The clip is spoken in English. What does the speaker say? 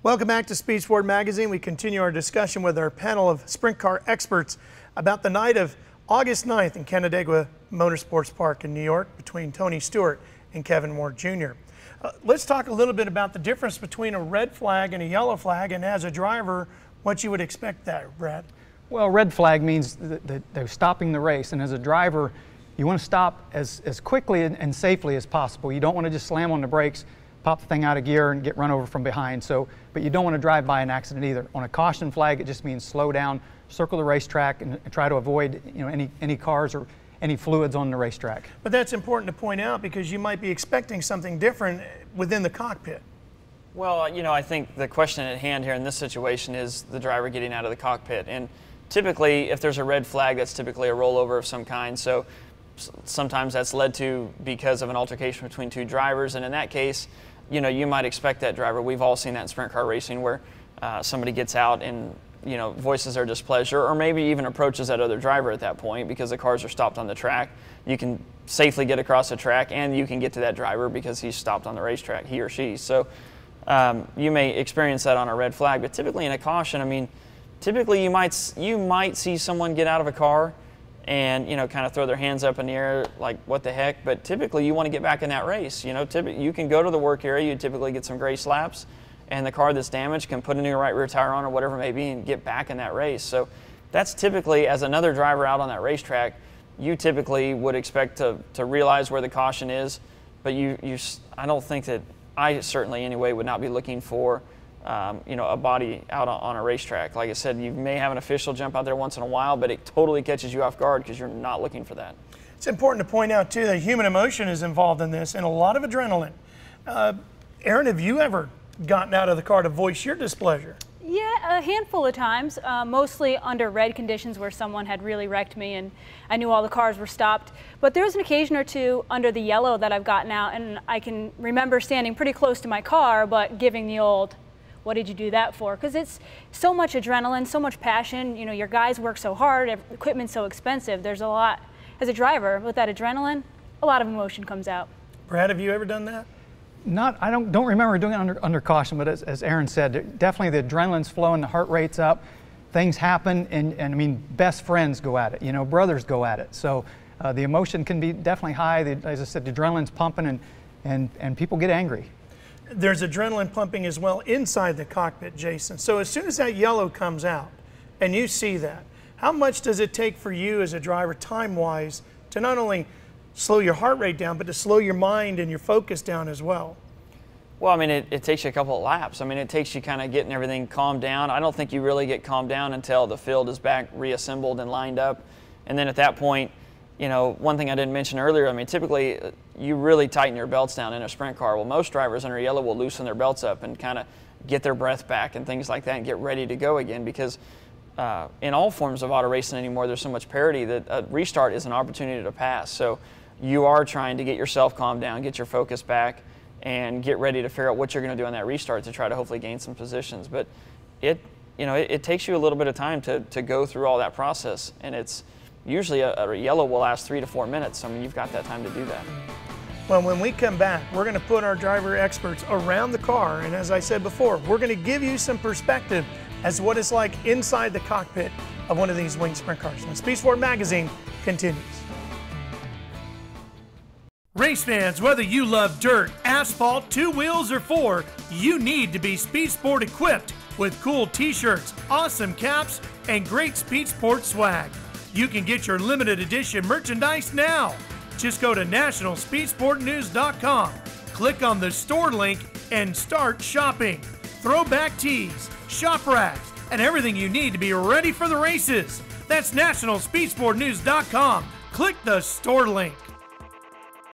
Welcome back to Speed Sport Magazine. We continue our discussion with our panel of sprint car experts about the night of August 9th in Canandaigua Motorsports Park in New York between Tony Stewart and Kevin Moore Jr. Let's talk a little bit about the difference between a red flag and a yellow flag, and as a driver, what you would expect that, Brad. Well, red flag means that they're stopping the race, and as a driver, you want to stop as quickly and safely as possible. You don't want to just slam on the brakes, pop the thing out of gear and get run over from behind. But you don't want to drive by an accident either. On a caution flag, it just means slow down, circle the racetrack, and try to avoid any cars or any fluids on the racetrack. But that's important to point out because you might be expecting something different within the cockpit. Well, I think the question at hand here in this situation is the driver getting out of the cockpit. And typically, if there's a red flag, that's typically a rollover of some kind. So sometimes that's led to because of an altercation between two drivers. And in that case, you might expect that driver. We've all seen that in sprint car racing where somebody gets out and voices their displeasure, or maybe even approaches that other driver at that point because the cars are stopped on the track. You can safely get across the track, and you can get to that driver because he's stopped on the racetrack, he or she. So you may experience that on a red flag, but typically in a caution, typically you might see someone get out of a car and kind of throw their hands up in the air like what the heck, but typically you want to get back in that race. You can go to the work area, you typically get some grace laps, and the car that's damaged can put a new right rear tire on or whatever it may be and get back in that race. So that's typically, as another driver out on that racetrack, you typically would expect to realize where the caution is, but I don't think that, I certainly anyway would not be looking for a body out on a racetrack. Like I said, you may have an official jump out there once in a while, but it totally catches you off guard because you're not looking for that. It's important to point out too that human emotion is involved in this and a lot of adrenaline. Erin, have you ever gotten out of the car to voice your displeasure? Yeah, a handful of times, mostly under red conditions where someone had really wrecked me and I knew all the cars were stopped. But there was an occasion or two under the yellow that I've gotten out, and I can remember standing pretty close to my car but giving the old, what did you do that for? Because it's so much adrenaline, so much passion. Your guys work so hard, equipment's so expensive. There's a lot, as a driver, with that adrenaline, a lot of emotion comes out. Brad, have you ever done that? I don't remember doing it under caution, but as Erin said, definitely the adrenaline's flowing, the heart rate's up, things happen, and best friends go at it, brothers go at it. So the emotion can be definitely high. As I said, the adrenaline's pumping and people get angry. There's adrenaline pumping as well inside the cockpit, Jason. So as soon as that yellow comes out and you see that, how much does it take for you as a driver time-wise to not only slow your heart rate down, but to slow your mind and your focus down as well? Well, it takes you a couple of laps. It takes you kind of getting everything calmed down. I don't think you really get calmed down until the field is back reassembled and lined up. And then at that point, one thing I didn't mention earlier, typically you really tighten your belts down in a sprint car. Well, most drivers under yellow will loosen their belts up and kind of get their breath back and things like that and get ready to go again because in all forms of auto racing anymore, there's so much parity that a restart is an opportunity to pass. So you are trying to get yourself calmed down, get your focus back, and get ready to figure out what you're going to do on that restart to try to hopefully gain some positions. But it takes you a little bit of time to go through all that process, and it's usually a yellow will last 3 to 4 minutes. You've got that time to do that. Well, when we come back, we're going to put our driver experts around the car, and as I said before, we're going to give you some perspective as to what it's like inside the cockpit of one of these winged sprint cars. And Speed Sport Magazine continues. Race fans, whether you love dirt, asphalt, 2 wheels, or 4, you need to be Speed Sport equipped with cool t-shirts, awesome caps, and great Speed Sport swag. You can get your limited edition merchandise now. Just go to nationalspeedsportnews.com, click on the store link, and start shopping. Throwback tees, shop racks, and everything you need to be ready for the races. That's nationalspeedsportnews.com. Click the store link.